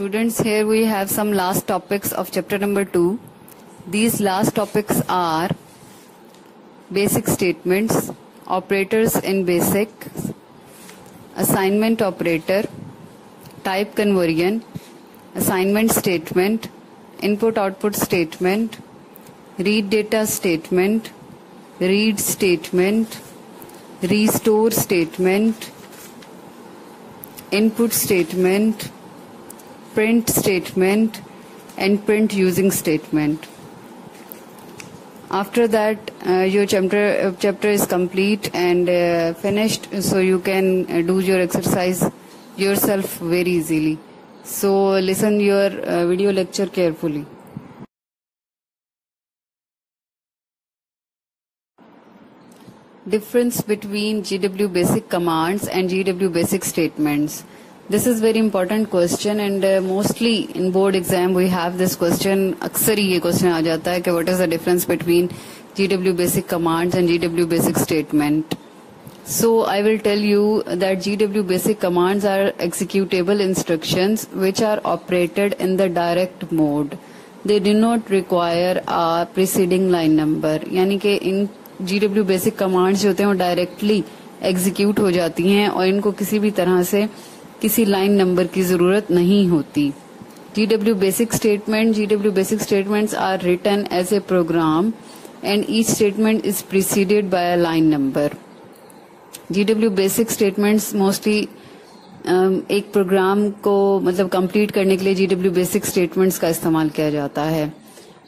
Students, here we have some last topics of chapter number 2. These last topics are basic statements, operators in basic, assignment operator, type conversion, assignment statement, input-output statement, read data statement, read statement, restore statement, input statement, print statement, and print using statement. After that, your chapter is complete and finished, so you can do your exercise yourself very easily. So listen your video lecture carefully. Difference between GW basic commands and GW basic statements. This is very important question and mostly in board exam we have this question. अक्सर ही ये question आ जाता है कि what is the difference between GW basic commands and GW basic statement. So I will tell you that GW basic commands are executable instructions which are operated in the direct mode. They do not require a preceding line number. यानी कि इन GW basic commands जो होते हैं वो directly execute हो जाती हैं और इनको किसी भी तरह से किसी लाइन नंबर की जरूरत नहीं होती. GW basic statements are written as a program and each statement is preceded by a line number. GW basic statements mostly एक प्रोग्राम को मतलब कंप्लीट करने के लिए GW basic statements का इस्तेमाल किया जाता है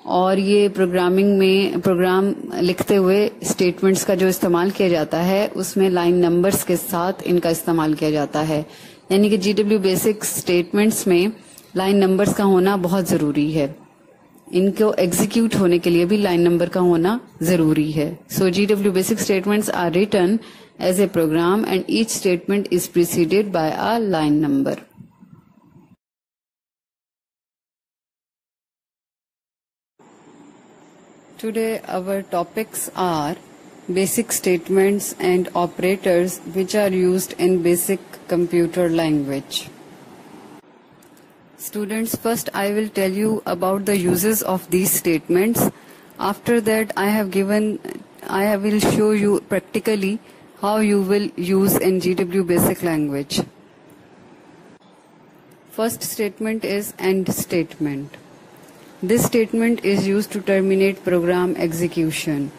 और ये प्रोग्रामिंग में प्रोग्राम लिखते हुए स्टेटमेंट्स का जो इस्तेमाल किया जाता है उसमें लाइन नंबर्स के साथ इनका इस्तेमाल किया जाता है. यानी कि GW बेसिक स्टेटमेंट्स में लाइन नंबर्स का होना बहुत जरूरी है. इनको एग्जीक्यूट होने के लिए भी लाइन नंबर का होना जरूरी है. So GW basic statements are written as a program and each statement is preceded by a line number. Today our topics are basic statements and operators which are used in basic computer language. Students, first I will tell you about the uses of these statements. After that I will show you practically how you will use in GW basic language. First statement is end statement. This statement is used to terminate program execution,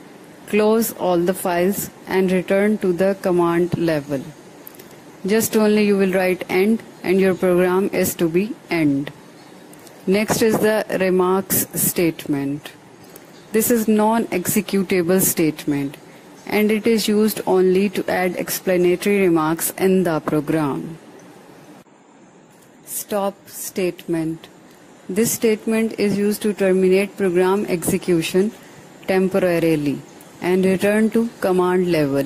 close all the files and return to the command level. Just only you will write end and your program is to be end. Next is the remarks statement. This is non-executable statement and it is used only to add explanatory remarks in the program. Stop statement. This statement is used to terminate program execution temporarily and return to command level.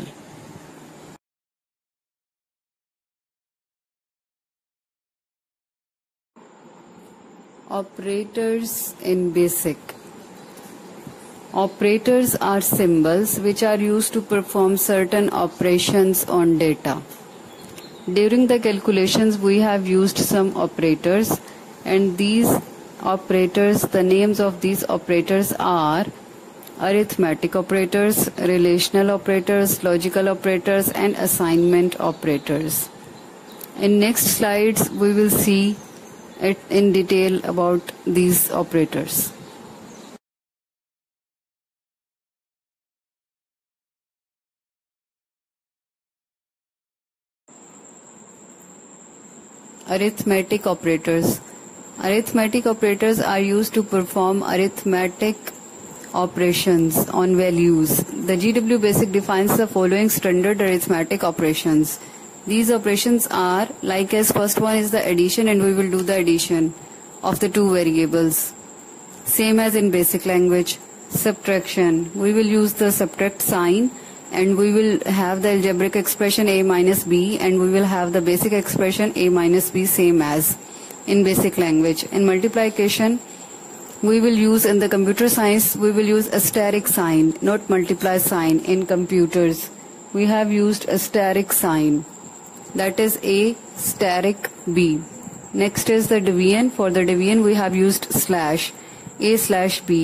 Operators in basic. Operators are symbols which are used to perform certain operations on data. During the calculations we have used some operators and these operators, the names of these operators are arithmetic operators, relational operators, logical operators and assignment operators. In next slides we will see it in detail about these operators. Arithmetic operators. Arithmetic operators are used to perform arithmetic operations on values. The GW basic defines the following standard arithmetic operations. These operations are like as first one is the addition and we will do the addition of the two variables. Same as in basic language. Subtraction. We will use the subtract sign and we will have the algebraic expression a minus b and we will have the basic expression a minus b same as in basic language. In multiplication, we will use in the computer science, we will use asterisk sign, not multiply sign. In computers, we have used asterisk sign. That is A asterisk B. Next is the division. For the division we have used slash, a/b.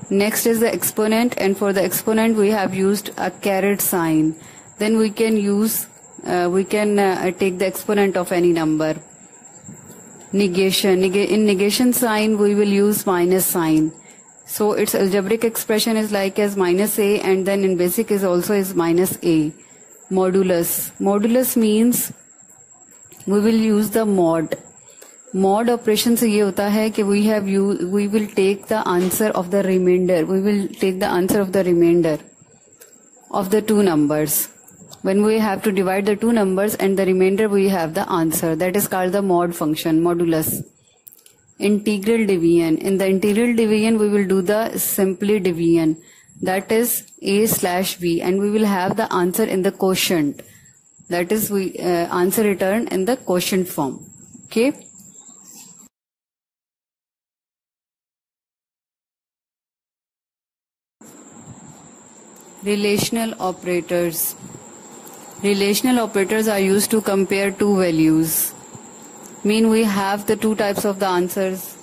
Next is the exponent, and for the exponent we have used a caret sign. Then we can take the exponent of any number. Negation. In negation sign we will use minus sign. So its algebraic expression is like as minus a, and then in basic is also is minus a. Modulus. Modulus means we will use the mod. Mod operation से ये होता है कि we will take the answer of the remainder. We will take the answer of the remainder of the two numbers. When we have to divide the two numbers and the remainder we have the answer. That is called the mod function, modulus. Integral division. In the integral division we will do the simply division. That is a/b, and we will have the answer in the quotient. That is answer returned in the quotient form. Okay. Relational operators. Relational operators are used to compare two values. Mean we have the two types of the answers,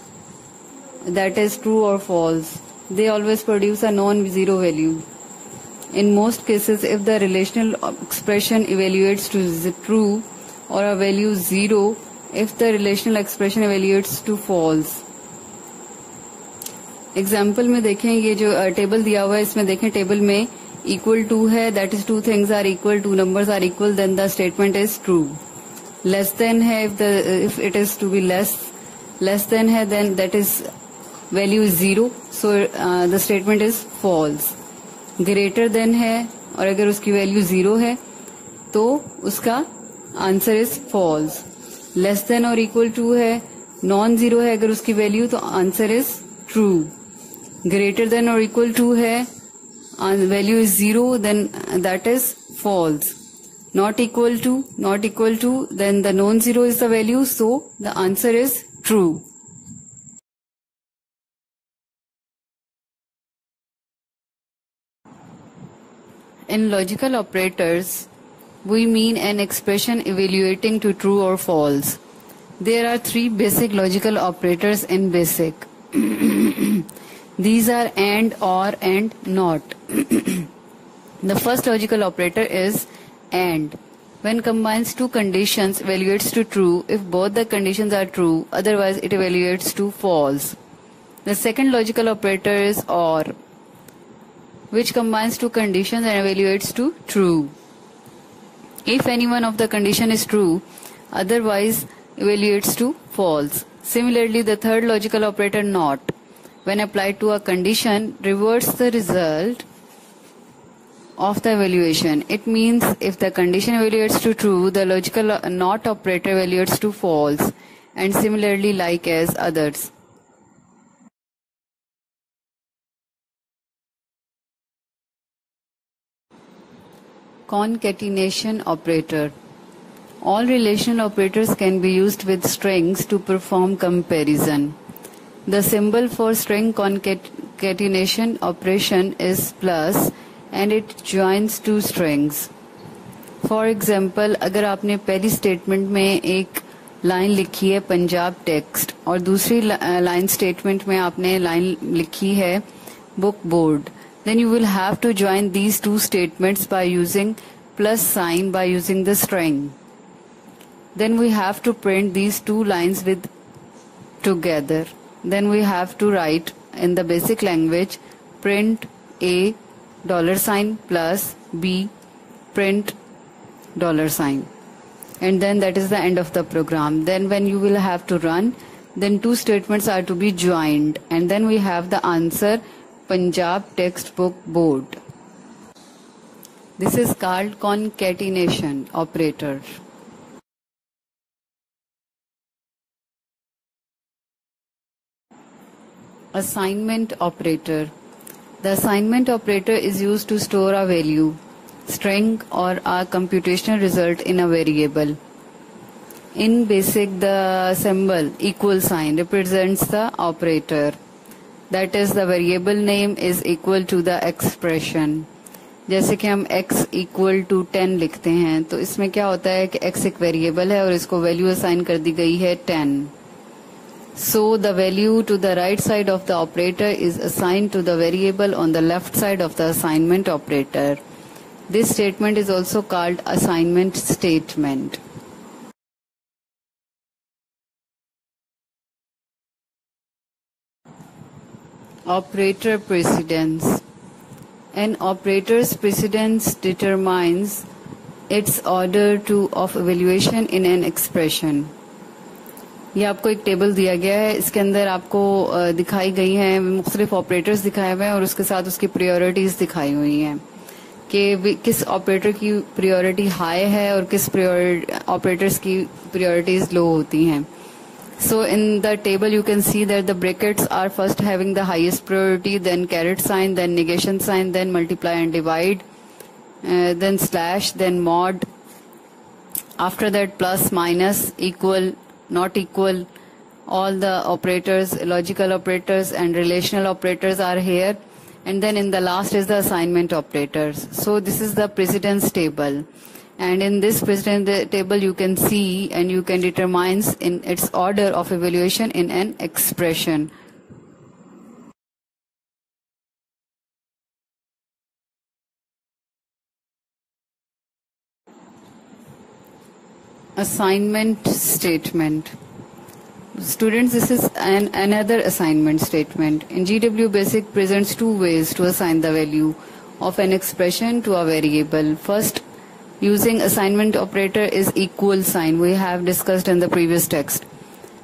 that is true or false. They always produce a non-zero value. In most cases, if the relational expression evaluates to true or a value 0, if the relational expression evaluates to false. Example में देखें, ये जो table दिया हुआ है इसमें देखें table में equal to है, that is two things are equal, two numbers are equal, then the statement is true. Less than है, if it is to be less than है, then that is value is 0, so the statement is false. Greater than है और अगर उसकी value 0 है तो उसका answer is false. Less than और equal to है, non zero है अगर उसकी value तो answer is true. Greater than or equal to है, value is 0, then that is false. Not equal to, then the non-zero is the value, so the answer is true. In logical operators, we mean an expression evaluating to true or false. There are three basic logical operators in BASIC. These are and, or, and not. The first logical operator is and. When combines two conditions, evaluates to true if both the conditions are true, otherwise it evaluates to false. The second logical operator is or, which combines two conditions and evaluates to true. If any one of the condition is true, otherwise evaluates to false. Similarly, the third logical operator not, when applied to a condition, reverts the result of the evaluation. It means if the condition evaluates to true, the logical not operator evaluates to false, and similarly like as others. Concatenation operator. All relational operators can be used with strings to perform comparison. The symbol for string concatenation operation is plus, and it joins two strings. For example, अगर आपने पहली statement में एक line लिखी है Punjab text और दूसरी line statement में आपने लाइन लिखी है book board, then you will have to join these two statements by using plus sign by using the string. Then we have to print these two lines with together. Then we have to write in the basic language print A $sign plus B print $sign, and then that is the end of the program. Then when you will have to run, then two statements are to be joined, and then we have the answer Punjab textbook board. This is called concatenation operator. Assignment operator. The assignment operator is used to store a value, string or a computational result in a variable. In BASIC, the symbol equal sign represents the operator. That is, the variable name is equal to the expression. जैसे कि हम x equal to 10 लिखते हैं, तो इसमें क्या होता है कि x एक वेरिएबल है और इसको वैल्यू असाइन कर दी गई है 10. So the value to the right side of the operator is assigned to the variable on the left side of the assignment operator. This statement is also called assignment statement. Operator precedence. An operator's precedence determines its order of evaluation in an expression. ये आपको एक table दिया गया है, इसके अंदर आपको दिखाई गई हैं मुख्तलिफ ऑपरेटर्स दिखाए हुए हैं और उसके साथ उसकी प्रायोरिटीज दिखाई हुई हैं कि किस ऑपरेटर की प्रायोरिटी हाई है और किस ऑपरेटर्स की प्रायोरिटीज लो होती हैं. So in the table you can see that the brackets are first having the highest priority, then caret sign, then negation sign, then multiply and divide, then slash, then mod. After that plus, minus, equal, not equal. All the operators, logical operators and relational operators are here. And then in the last is the assignment operators. So this is the precedence table. And in this precedence table you can see and you can determine in its order of evaluation in an expression. Assignment statement. Students, this is another assignment statement. In GW Basic presents two ways to assign the value of an expression to a variable. First, using assignment operator is equal sign. We have discussed in the previous text.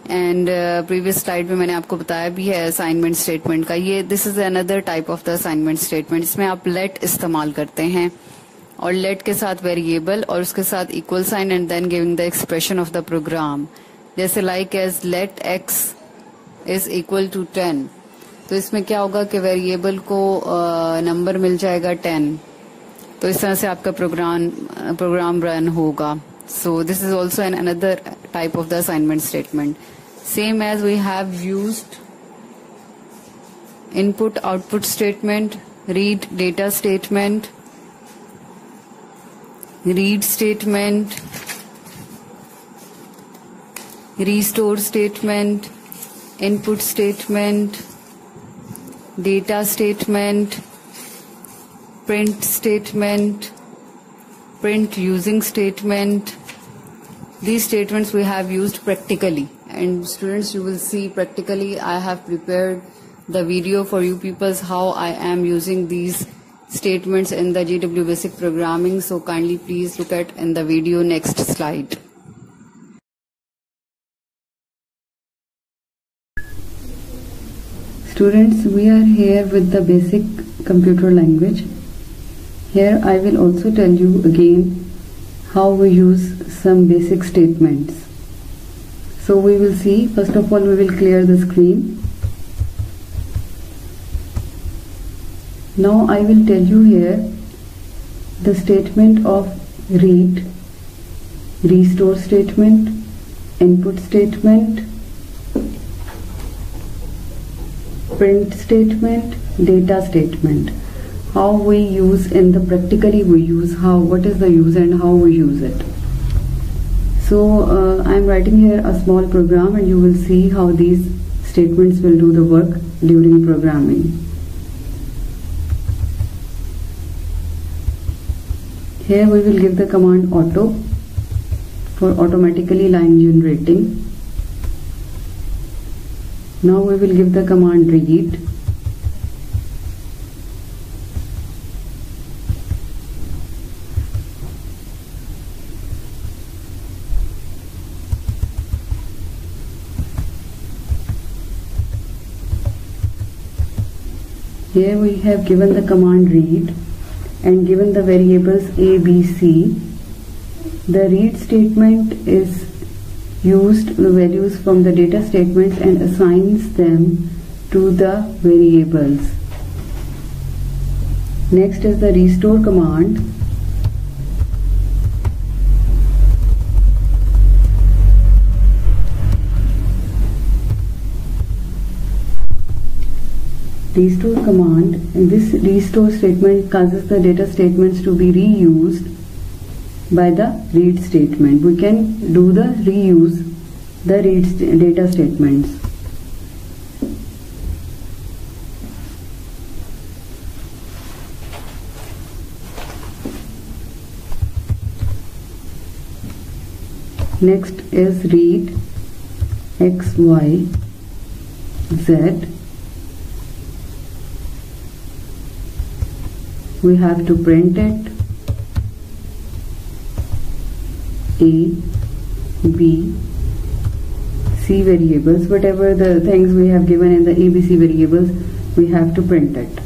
And previous slide में मैंने आपको बताया भी है assignment statement का. ये this is another type of the assignment statement. इसमें आप let इस्तेमाल करते हैं और let के साथ variable और उसके साथ equal sign and then giving the expression of the program. जैसे like as let x is equal to 10. तो इसमें क्या होगा कि वेरिएबल को नंबर मिल जाएगा 10. तो इस तरह से आपका प्रोग्राम रन होगा. So this is also another type of the assignment statement. Same as we have used input output statement, read data statement, read statement, restore statement, input statement, data statement, print statement, print using statement. These statements we have used practically, and students, you will see practically I have prepared the video for you peoples how I am using these statements in the GW Basic programming. So kindly please look at in the video next slide. Students, we are here with the basic computer language. Here I will also tell you again how we use some basic statements. So we will see, first of all we will clear the screen. Now I will tell you here the statement of read, restore statement, input statement, print statement, data statement. How we use in the practically we use how, what is the use and how we use it. So I am writing here a small program and you will see how these statements will do the work during programming. Here we will give the command auto for automatically line generating. Now we will give the command read. Here we have given the command read and given the variables a, b, c. The read statement is used the values from the data statements and assigns them to the variables. Next is the restore command. Restore command, and this restore statement causes the data statements to be reused by the read statement. We can do the reuse the read data statements. Next is read x, y, z. We have to print it. A, B, C variables, whatever the things we have given in the ABC variables, we have to print it.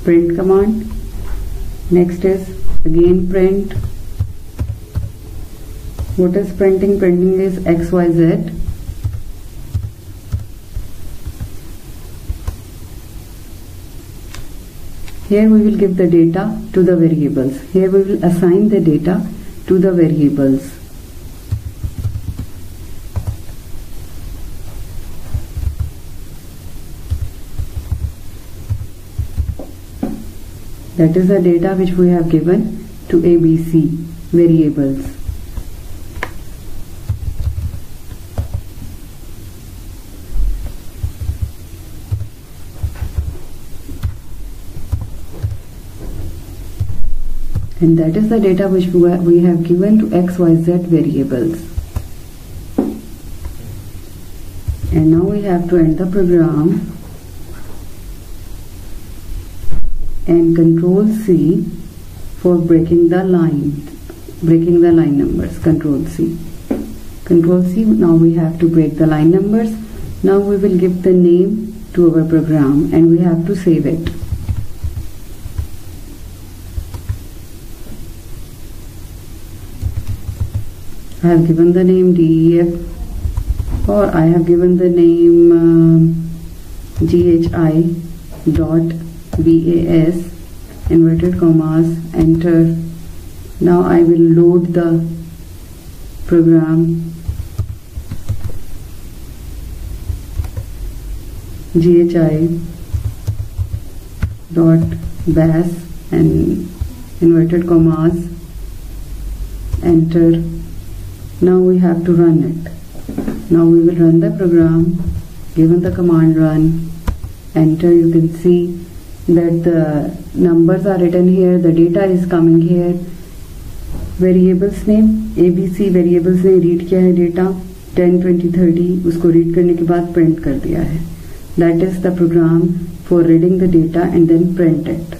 Print command. Next is again print. What is printing? Printing is XYZ. Here we will give the data to the variables. Here we will assign the data to the variables. That is the data which we have given to ABC variables. And that is the data which we have given to XYZ variables. And now we have to end the program and Control C for breaking the line numbers. Control C. Control C. Now we have to break the line numbers. Now we will give the name to our program and we have to save it. I have given the name DEF, or I have given the name GHI dot VAS, inverted commas, enter. Now I will load the program. GHI dot BAS and inverted commas, enter. Now we have to run it. Now we will run the program. Given the command run, enter, you can see that the numbers are written here, the data is coming here. Variables name ABC variables ने read किया है data 10, 20, 30, उसको read करने के बाद print कर दिया है. That is the program for reading the data and then print it.